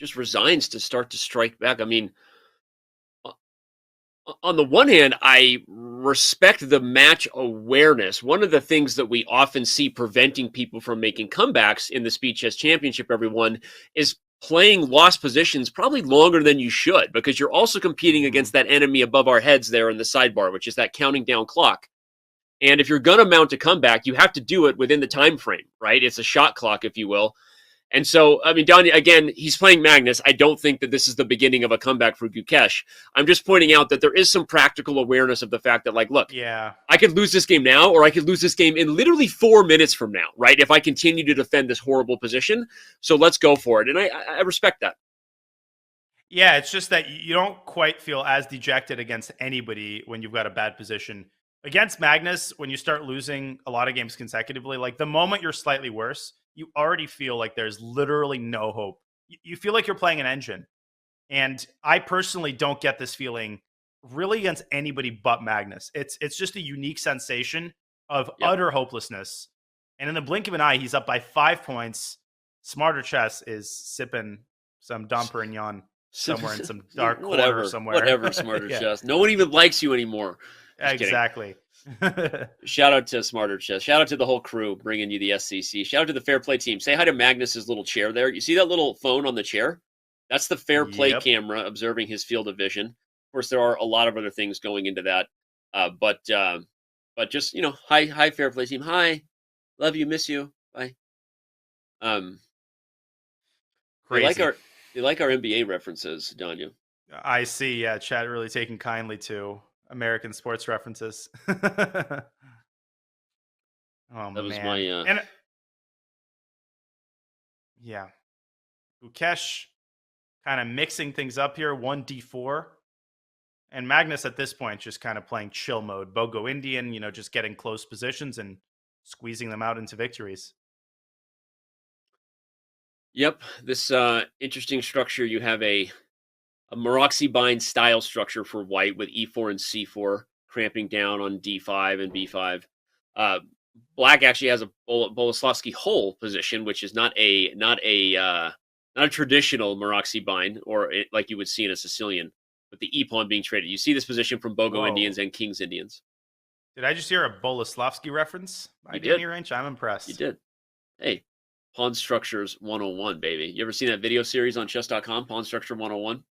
just resigns to start to strike back. I mean, on the one hand, I respect the match awareness. One of the things that we often see preventing people from making comebacks in the Speed Chess Championship, everyone, is playing lost positions probably longer than you should, because you're also competing against that enemy above our heads there in the sidebar, which is that counting down clock. And if you're going to mount a comeback, you have to do it within the time frame, right? It's a shot clock, if you will. And so, I mean, Don, again, he's playing Magnus. I don't think that this is the beginning of a comeback for Gukesh. I'm just pointing out that there is some practical awareness of the fact that, like, look, yeah, I could lose this game now, or I could lose this game in literally 4 minutes from now, right? If I continue to defend this horrible position. So let's go for it. And I respect that. Yeah, it's just that you don't quite feel as dejected against anybody when you've got a bad position. Against Magnus, when you start losing a lot of games consecutively, like the moment you're slightly worse, you already feel like there's literally no hope. You feel like you're playing an engine. And I personally don't get this feeling really against anybody but Magnus. It's just a unique sensation of utter hopelessness. And in the blink of an eye, he's up by 5 points. Smarter Chess is sipping some Dom Perignon somewhere in some dark corner somewhere. Whatever, Smarter Chess. No one even likes you anymore. Just exactly. Shout out to Smarter Chess. Shout out to the whole crew bringing you the SCC. Shout out to the Fair Play team. Say hi to Magnus's little chair there. You see that little phone on the chair? That's the Fair Play camera observing his field of vision. Of course, there are a lot of other things going into that. But just, hi, Fair Play team. Hi. Love you. Miss you. Bye. Crazy. They like our NBA references, Danya. I see. Yeah, chat really taking kindly to American sports references. Oh, that was man. my yeah. Gukesh kind of mixing things up here, 1d4. And Magnus at this point just kind of playing chill mode. Bogo-Indian, just getting close positions and squeezing them out into victories. Yep. This interesting structure. You have a Maroxy bind style structure for white with e4 and c4 cramping down on d5 and b5. Black actually has a Boleslavsky hole position, which is not a traditional Maroxy bind like you would see in a Sicilian, with the e pawn being traded. You see this position from Bogo Indians and Kings Indians. Did I just hear a Boleslavsky reference? You did. Range? I'm impressed. You did. Hey, Pawn Structures 101, baby. You ever seen that video series on chess.com, Pawn Structure 101?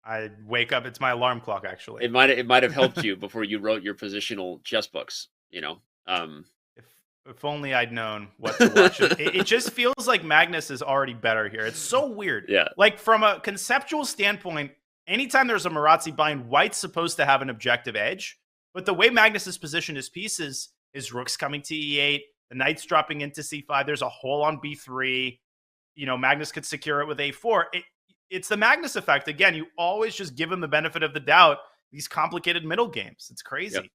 I wake up, it's my alarm clock, actually. It might have helped you before you wrote your positional chess books, If only I'd known what to watch. It just feels like Magnus is already better here. It's so weird. Yeah. Like, from a conceptual standpoint, anytime there's a Maroczy bind, white's supposed to have an objective edge. But the way Magnus has positioned his pieces is rook's coming to e8, the knight's dropping into c5, there's a hole on b3. Magnus could secure it with a4. It's the Magnus effect. Again, you always just give him the benefit of the doubt, these complicated middle games. It's crazy.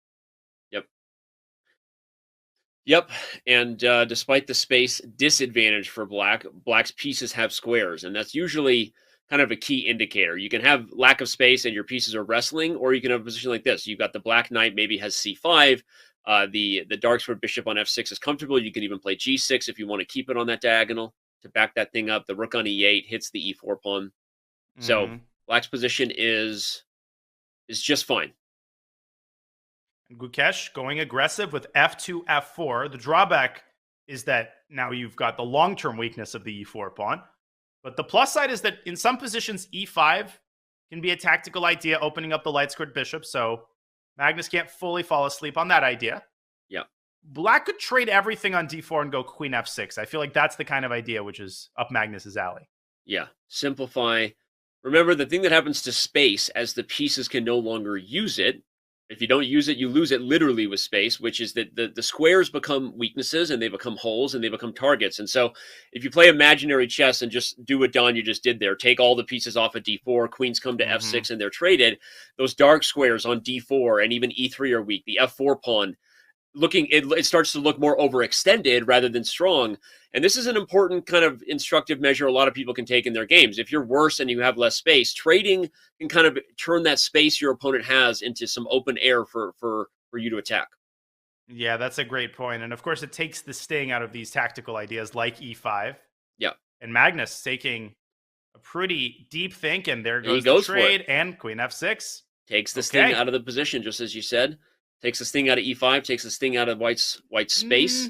Yep. And despite the space disadvantage for Black's pieces have squares, and that's usually kind of a key indicator. You can have lack of space and your pieces are wrestling, or you can have a position like this. You've got the black knight maybe has c5. The dark square bishop on f6 is comfortable. You can even play g6 if you want to keep it on that diagonal to back that thing up. The rook on e8 hits the e4 pawn. So Black's position is just fine. Gukesh going aggressive with f2, f4. The drawback is that now you've got the long-term weakness of the e4 pawn. But the plus side is that in some positions, e5 can be a tactical idea, opening up the light-squared bishop. So Magnus can't fully fall asleep on that idea. Yeah. Black could trade everything on d4 and go queen f6. I feel like that's the kind of idea which is up Magnus's alley. Yeah. Simplify. Remember, the thing that happens to space as the pieces can no longer use it, if you don't use it, you lose it literally with space, which is that the squares become weaknesses and they become holes and they become targets. And so if you play imaginary chess and just do what Don you just did there, take all the pieces off of d4, queens come to f6 and they're traded, those dark squares on d4 and even e3 are weak. The f4 pawn, it starts to look more overextended rather than strong. And this is an important kind of instructive measure a lot of people can take in their games. If you're worse and you have less space, trading can kind of turn that space your opponent has into some open air for you to attack. Yeah, that's a great point. And of course, it takes the sting out of these tactical ideas like e5. Yeah. And Magnus taking a pretty deep think, and there And he goes the goes for it. trade, and queen f6. Takes this thing out of the position, just as you said. Takes this thing out of e5, takes this thing out of white's space.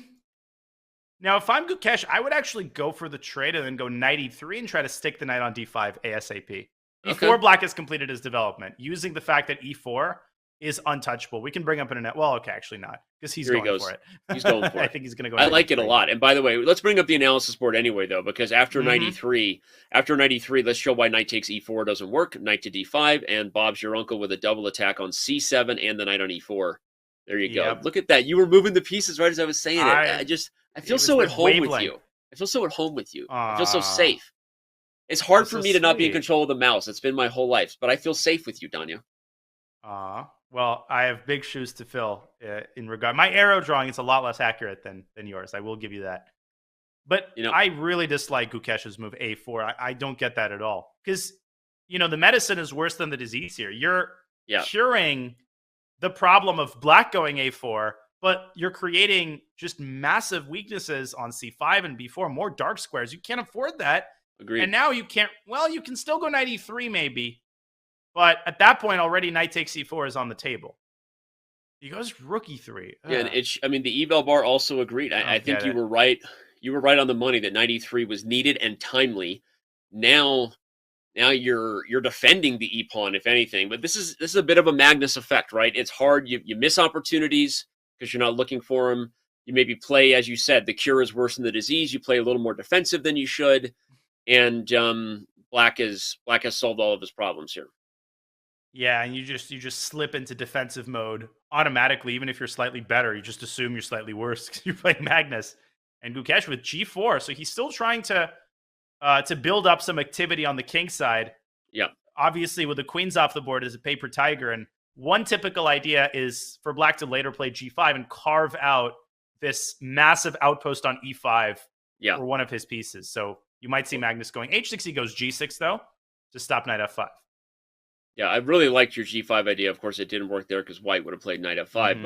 Now, if I'm Gukesh, I would actually go for the trade and then go knight e3 and try to stick the knight on d5 ASAP. Before black has completed his development, using the fact that e4 is untouchable. We can bring up internet. Well, okay, actually not, because he's going for it. He's going for it. I think he's going to go. I like it a lot. And by the way, let's bring up the analysis board anyway, though, because after knight e3, let's show why knight takes e4 doesn't work. Knight to d5, and Bob's your uncle with a double attack on c7 and the knight on e4. There you go. Look at that. You were moving the pieces right as I was saying it. I feel so at home with you. I feel so at home with you. I feel so safe. It's hard for me to not be in control of the mouse. It's been my whole life, but I feel safe with you, Danya. Well, I have big shoes to fill in regard. My arrow drawing is a lot less accurate than yours. I will give you that. But I really dislike Gukesh's move a4. I don't get that at all. Because, the medicine is worse than the disease here. You're curing the problem of black going a4, but you're creating just massive weaknesses on c5 and b4, more dark squares. You can't afford that. Agreed. And now you can't, you can still go knight e3 maybe. But at that point, already knight takes e4 is on the table. He goes rook e3. Yeah, and the eval bar also agreed. I think you were right. You were right on the money that knight e3 was needed and timely. Now you're defending the e-pawn, if anything. But this is a bit of a Magnus effect, right? It's hard. You miss opportunities because you're not looking for them. You maybe play, as you said, the cure is worse than the disease. You play a little more defensive than you should. And black has solved all of his problems here. Yeah, and you just slip into defensive mode automatically, even if you're slightly better. You just assume you're slightly worse because you're playing Magnus. And Gukesh with g4, so he's still trying to build up some activity on the king side. Yeah. Obviously, with the queens off the board is a paper tiger, and one typical idea is for black to later play g5 and carve out this massive outpost on e5 for one of his pieces. So you might see Magnus going h6. He goes g6 though to stop knight f5. Yeah, I really liked your g5 idea. Of course, it didn't work there because white would have played knight f5,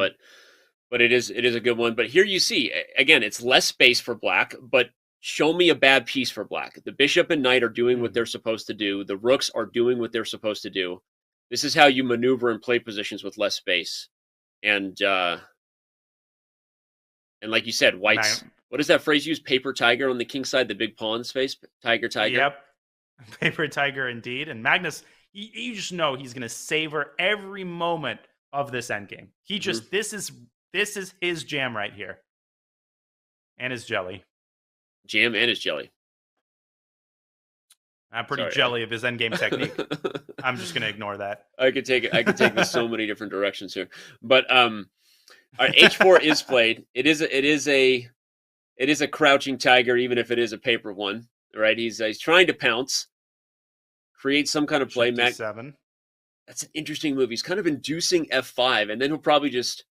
but it is a good one. But here you see, again, it's less space for black, but show me a bad piece for black. The bishop and knight are doing what they're supposed to do. The rooks are doing what they're supposed to do. This is how you maneuver and play positions with less space. And like you said, white's, what does that phrase use? Paper tiger on the king side, the big pawn space? Tiger. Yep. Paper tiger indeed. And Magnus, you just know he's going to savor every moment of this endgame. He just, this is his jam right here. And his jelly. Jam and his jelly. I'm pretty jelly of his endgame technique. I'm just going to ignore that. I could take this so many different directions here. But all right, h4 is played. It is a crouching tiger, even if it is a paper one. Right? He's trying to pounce, create some kind of play. D7. That's an interesting move. He's kind of inducing f5, and then he'll probably just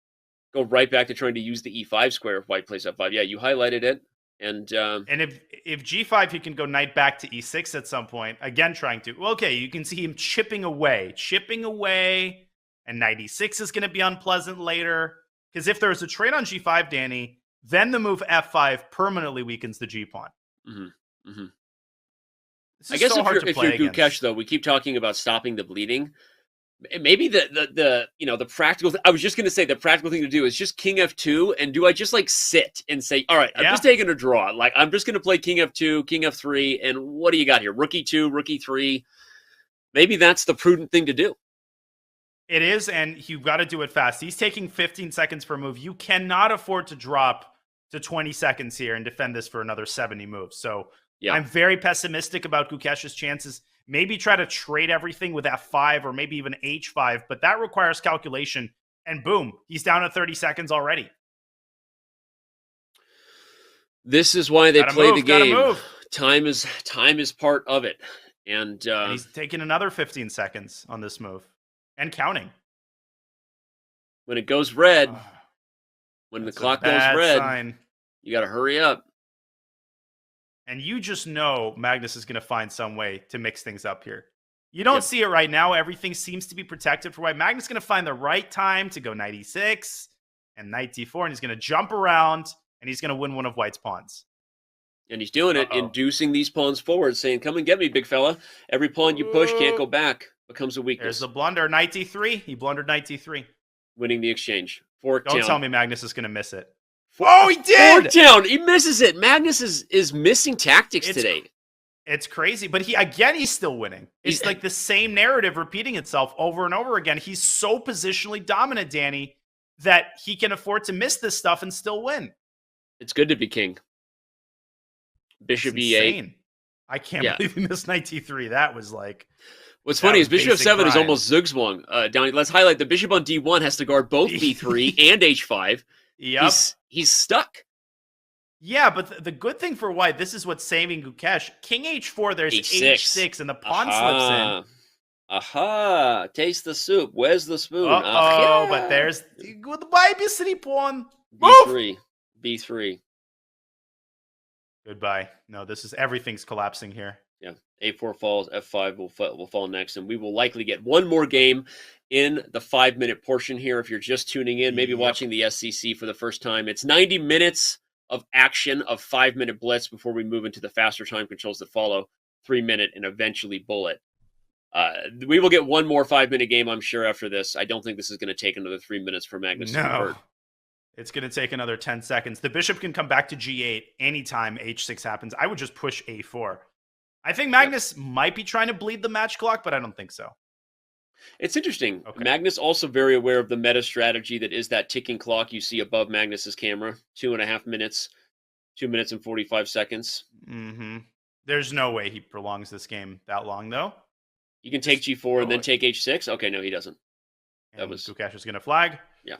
go right back to trying to use the e5 square if white plays f5. Yeah, you highlighted it. And if g5, he can go knight back to e6 at some point. Again, trying to. Well, okay, you can see him chipping away, and knight e6 is going to be unpleasant later. Because if there's a trade on g5, Danny, then the move f5 permanently weakens the g pawn. I guess if you're Gukesh, though, we keep talking about stopping the bleeding. Maybe the practical. I was just going to say the practical thing to do is just king f2, and do I just like sit and say, all right, I'm just taking a draw. Like I'm just going to play king f2, king f3, and what do you got here? Rook e2, rook e3. Maybe that's the prudent thing to do. It is, and you've got to do it fast. He's taking 15 seconds per move. You cannot afford to drop to 20 seconds here and defend this for another 70 moves. So I'm very pessimistic about Gukesh's chances. Maybe try to trade everything with f5 or maybe even h5, but that requires calculation. And boom, he's down to 30 seconds already. This is why they play the game. Time is part of it. And he's taking another 15 seconds on this move. And counting. When it goes red, when the clock goes red, you got to hurry up. And you just know Magnus is going to find some way to mix things up here. You don't see it right now. Everything seems to be protected for white. Magnus is going to find the right time to go knight e6 and knight d4, and he's going to jump around, and he's going to win one of white's pawns. And he's doing it, Uh-oh. inducing these pawns forward, saying, come and get me, big fella. Every pawn you push can't go back. Becomes a There's weakness. the blunder. Knight d3. He blundered knight d3. Winning the exchange. Fork Don't down. tell me Magnus is going to miss it. Oh, he did! Fork down. He misses it. Magnus is missing tactics today. It's crazy, but he's still winning. It's like the same narrative repeating itself over and over again. He's so positionally dominant, Danny, that he can afford to miss this stuff and still win. It's good to be king. Bishop E8. I can't believe he missed knight t3. That was like... What's funny is bishop f7 is almost zugzwang. Down. Let's highlight the bishop on d1 has to guard both b3 and h5. Yep. He's stuck. Yeah, but the good thing for white, this is what's saving Gukesh. King h4, there's h6, and the pawn slips in. Aha! Taste the soup. Where's the spoon? Oh, but there's goodbye, city pawn. B3. B3. Goodbye. No, everything's collapsing here. Yeah. A4 falls. F5 will fall next, and we will likely get one more game in the 5-minute portion here. If you're just tuning in, maybe watching the SCC for the first time, it's 90 minutes of action of 5-minute blitz before we move into the faster time controls that follow, 3-minute and eventually bullet. We will get one more 5-minute game, I'm sure, after this. I don't think this is going to take another 3 minutes for Magnus to convert. It's going to take another 10 seconds. The bishop can come back to g8 anytime h6 happens. I would just push a4. I think Magnus might be trying to bleed the match clock, but I don't think so. It's interesting. Okay. Magnus also very aware of the meta strategy that is that ticking clock you see above Magnus's camera. 2.5 minutes, 2 minutes and 45 seconds. Mm-hmm. There's no way he prolongs this game that long, though. You can take g4 and then take h6? Okay, no, he doesn't. Gukesh is going to flag. Yeah.